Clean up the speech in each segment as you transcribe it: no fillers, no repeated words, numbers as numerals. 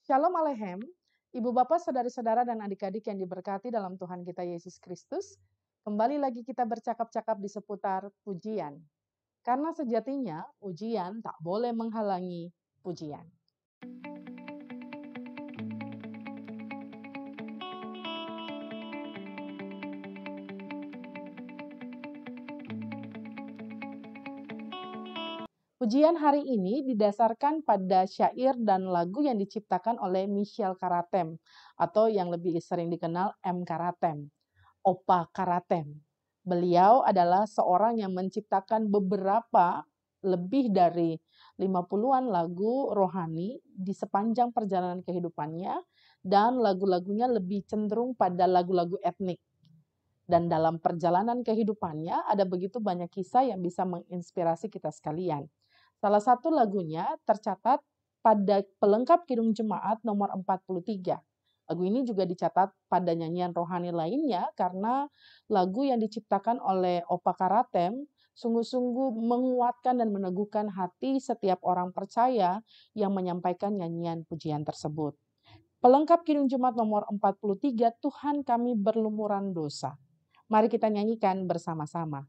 Shalom Alehem, Ibu Bapak, Saudara-saudara dan adik-adik yang diberkati dalam Tuhan kita Yesus Kristus. Kembali lagi kita bercakap-cakap di seputar pujian. Karena sejatinya ujian tak boleh menghalangi pujian. Pujian hari ini didasarkan pada syair dan lagu yang diciptakan oleh Michel Karatem atau yang lebih sering dikenal M. Karatem, Opa Karatem. Beliau adalah seorang yang menciptakan beberapa lebih dari 50-an lagu rohani di sepanjang perjalanan kehidupannya, dan lagu-lagunya lebih cenderung pada lagu-lagu etnik. Dan dalam perjalanan kehidupannya ada begitu banyak kisah yang bisa menginspirasi kita sekalian. Salah satu lagunya tercatat pada pelengkap Kidung Jemaat nomor 43. Lagu ini juga dicatat pada nyanyian rohani lainnya karena lagu yang diciptakan oleh Opa Karatem sungguh-sungguh menguatkan dan meneguhkan hati setiap orang percaya yang menyampaikan nyanyian pujian tersebut. Pelengkap Kidung Jemaat nomor 43, Tuhan kami berlumuran dosa. Mari kita nyanyikan bersama-sama.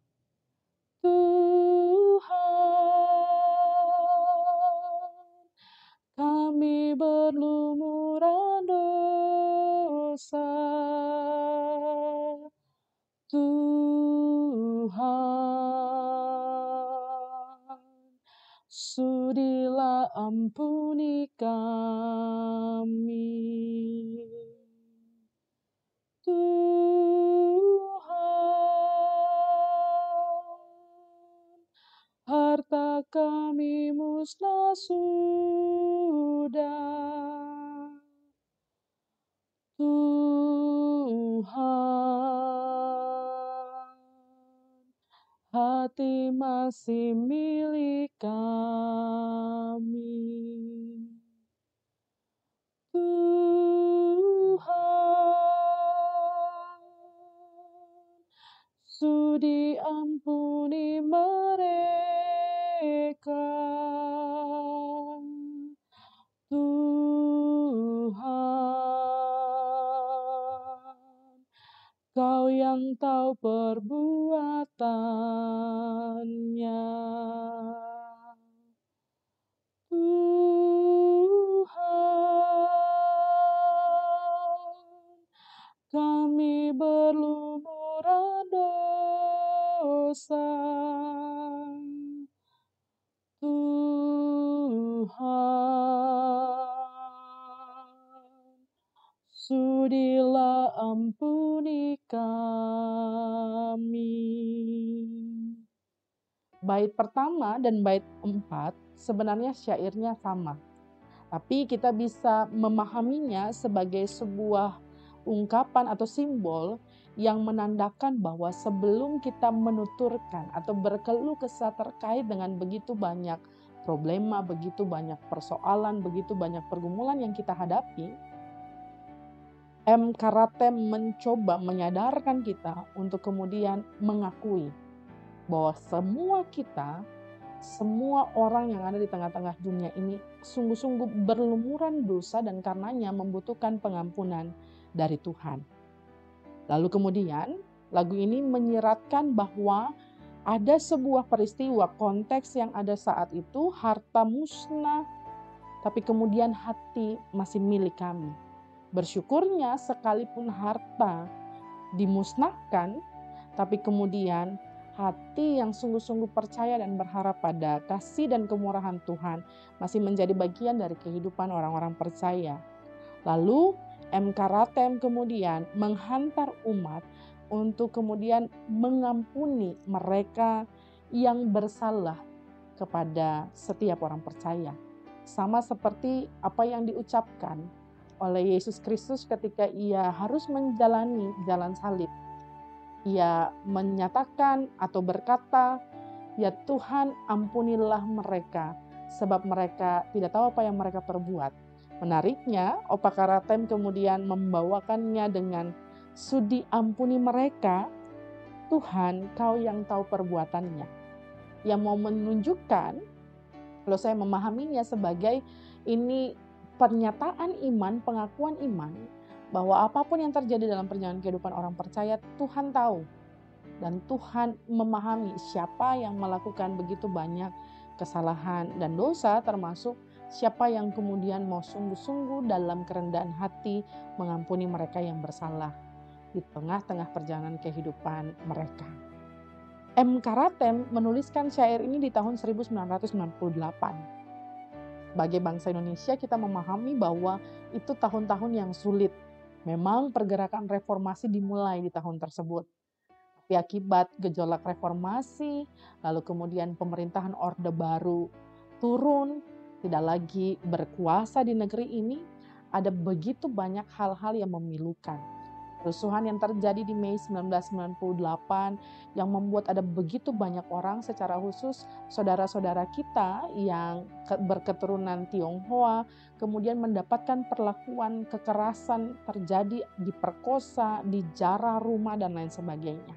Tuhan, kami berlumuran dosa. Tuhan, sudilah ampuni kami. Tuhan, harta kami musnah sudah. Tuhan, hati masih milik kami. Tuhan, sudi ampuni mereka. Tuhan, Kau yang tahu perbuatannya. Tuhan, kami berlumuran dosa. Tuhan, sudilah ampuni kami. Bait pertama dan bait 4 sebenarnya syairnya sama. Tapi kita bisa memahaminya sebagai sebuah ungkapan atau simbol yang menandakan bahwa sebelum kita menuturkan atau berkeluh kesah terkait dengan begitu banyak problema, begitu banyak persoalan, begitu banyak pergumulan yang kita hadapi, M. Karatem mencoba menyadarkan kita untuk kemudian mengakui bahwa semua orang yang ada di tengah-tengah dunia ini sungguh-sungguh berlumuran dosa dan karenanya membutuhkan pengampunan dari Tuhan. Lalu kemudian lagu ini menyiratkan bahwa ada sebuah peristiwa konteks yang ada saat itu, harta musnah, tapi kemudian hati masih milik kami. Bersyukurnya sekalipun harta dimusnahkan, tapi kemudian hati yang sungguh-sungguh percaya dan berharap pada kasih dan kemurahan Tuhan masih menjadi bagian dari kehidupan orang-orang percaya. Lalu M. Karatem kemudian menghantar umat untuk kemudian mengampuni mereka yang bersalah kepada setiap orang percaya. Sama seperti apa yang diucapkan oleh Yesus Kristus ketika ia harus menjalani jalan salib. Ia menyatakan atau berkata, "Ya Tuhan, ampunilah mereka, sebab mereka tidak tahu apa yang mereka perbuat." Menariknya, Opa Karatem kemudian membawakannya dengan sudi ampuni mereka, Tuhan, Kau yang tahu perbuatannya. Yang mau menunjukkan, kalau saya memahaminya sebagai ini pernyataan iman, pengakuan iman, bahwa apapun yang terjadi dalam perjalanan kehidupan orang percaya, Tuhan tahu. Dan Tuhan memahami siapa yang melakukan begitu banyak kesalahan dan dosa, termasuk siapa yang kemudian mau sungguh-sungguh dalam kerendahan hati mengampuni mereka yang bersalah di tengah-tengah perjalanan kehidupan mereka. M. Karatem menuliskan syair ini di tahun 1998. Sebagai bangsa Indonesia, kita memahami bahwa itu tahun-tahun yang sulit. Memang pergerakan reformasi dimulai di tahun tersebut. Tapi akibat gejolak reformasi, lalu kemudian pemerintahan Orde Baru turun, tidak lagi berkuasa di negeri ini, ada begitu banyak hal-hal yang memilukan. Kerusuhan yang terjadi di Mei 1998 yang membuat ada begitu banyak orang, secara khusus saudara-saudara kita yang berketurunan Tionghoa, kemudian mendapatkan perlakuan kekerasan, terjadi, diperkosa, dijarah rumah dan lain sebagainya.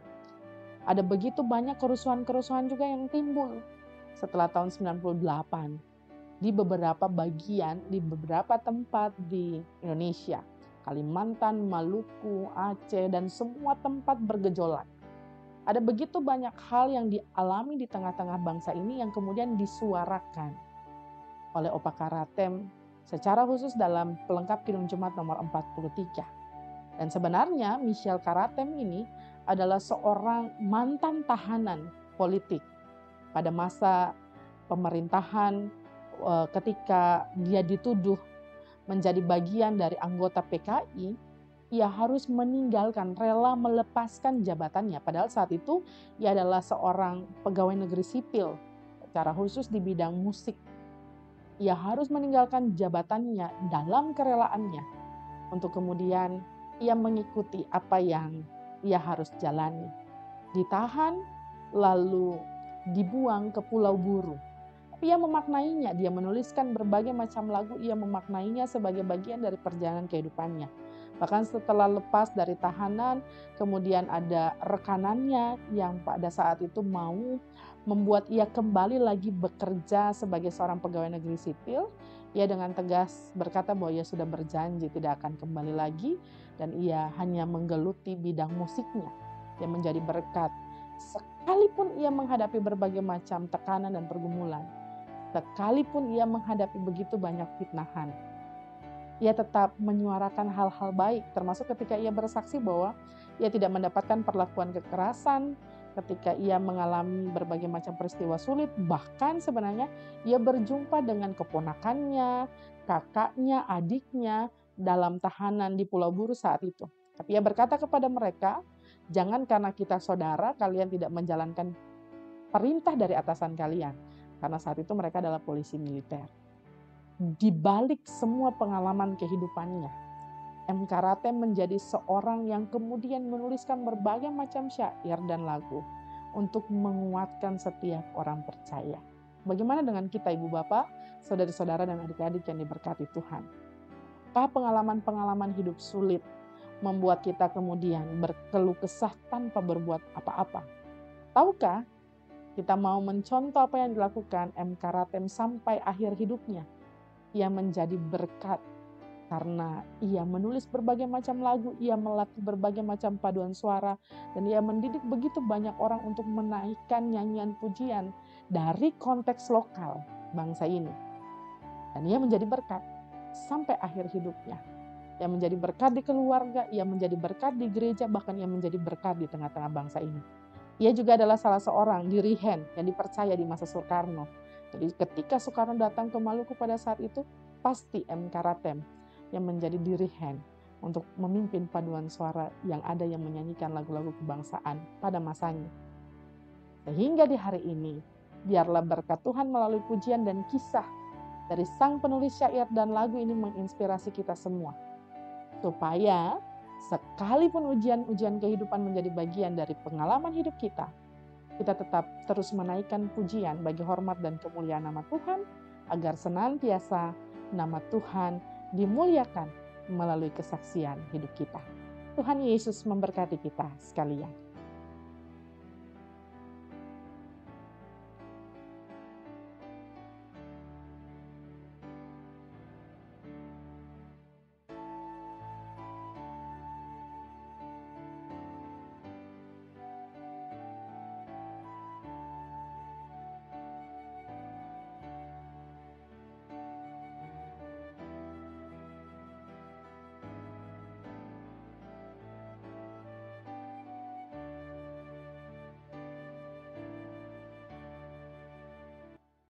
Ada begitu banyak kerusuhan-kerusuhan juga yang timbul setelah tahun 98 di beberapa bagian, di beberapa tempat di Indonesia. Kalimantan, Maluku, Aceh, dan semua tempat bergejolak. Ada begitu banyak hal yang dialami di tengah-tengah bangsa ini yang kemudian disuarakan oleh Opa Karatem secara khusus dalam pelengkap Kidung Jemaat nomor 43. Dan sebenarnya Michel Karatem ini adalah seorang mantan tahanan politik pada masa pemerintahan ketika dia dituduh menjadi bagian dari anggota PKI, ia harus meninggalkan, rela melepaskan jabatannya. Padahal saat itu ia adalah seorang pegawai negeri sipil, secara khusus di bidang musik. Ia harus meninggalkan jabatannya dalam kerelaannya untuk kemudian ia mengikuti apa yang ia harus jalani. Ditahan, lalu dibuang ke Pulau Buru. Ia memaknainya, dia menuliskan berbagai macam lagu, ia memaknainya sebagai bagian dari perjalanan kehidupannya. Bahkan setelah lepas dari tahanan, kemudian ada rekanannya yang pada saat itu mau membuat ia kembali lagi bekerja sebagai seorang pegawai negeri sipil. Ia dengan tegas berkata bahwa ia sudah berjanji tidak akan kembali lagi dan ia hanya menggeluti bidang musiknya yang menjadi berkat. Sekalipun ia menghadapi berbagai macam tekanan dan pergumulan, sekalipun ia menghadapi begitu banyak fitnahan, ia tetap menyuarakan hal-hal baik, termasuk ketika ia bersaksi bahwa ia tidak mendapatkan perlakuan kekerasan, ketika ia mengalami berbagai macam peristiwa sulit, bahkan sebenarnya ia berjumpa dengan keponakannya, kakaknya, adiknya dalam tahanan di Pulau Buru saat itu. Tapi ia berkata kepada mereka, jangan karena kita saudara, kalian tidak menjalankan perintah dari atasan kalian. Karena saat itu mereka adalah polisi militer. Di balik semua pengalaman kehidupannya, M. Karatem menjadi seorang yang kemudian menuliskan berbagai macam syair dan lagu untuk menguatkan setiap orang percaya. Bagaimana dengan kita, Ibu Bapak, saudari-saudara dan adik-adik yang diberkati Tuhan? Apakah pengalaman-pengalaman hidup sulit membuat kita kemudian berkeluh kesah tanpa berbuat apa-apa? Tahukah kita mau mencontoh apa yang dilakukan M. Karatem sampai akhir hidupnya? Ia menjadi berkat karena ia menulis berbagai macam lagu, ia melatih berbagai macam paduan suara, dan ia mendidik begitu banyak orang untuk menaikkan nyanyian pujian dari konteks lokal bangsa ini. Dan ia menjadi berkat sampai akhir hidupnya. Ia menjadi berkat di keluarga, ia menjadi berkat di gereja, bahkan ia menjadi berkat di tengah-tengah bangsa ini. Ia juga adalah salah seorang dirihen yang dipercaya di masa Soekarno. Jadi ketika Soekarno datang ke Maluku pada saat itu, pasti M. Karatem yang menjadi dirihen untuk memimpin paduan suara yang ada yang menyanyikan lagu-lagu kebangsaan pada masanya. Sehingga di hari ini, biarlah berkat Tuhan melalui pujian dan kisah dari sang penulis syair dan lagu ini menginspirasi kita semua. Supaya sekalipun ujian-ujian kehidupan menjadi bagian dari pengalaman hidup kita tetap terus menaikkan pujian bagi hormat dan kemuliaan nama Tuhan, agar senantiasa nama Tuhan dimuliakan melalui kesaksian hidup kita. Tuhan Yesus memberkati kita sekalian.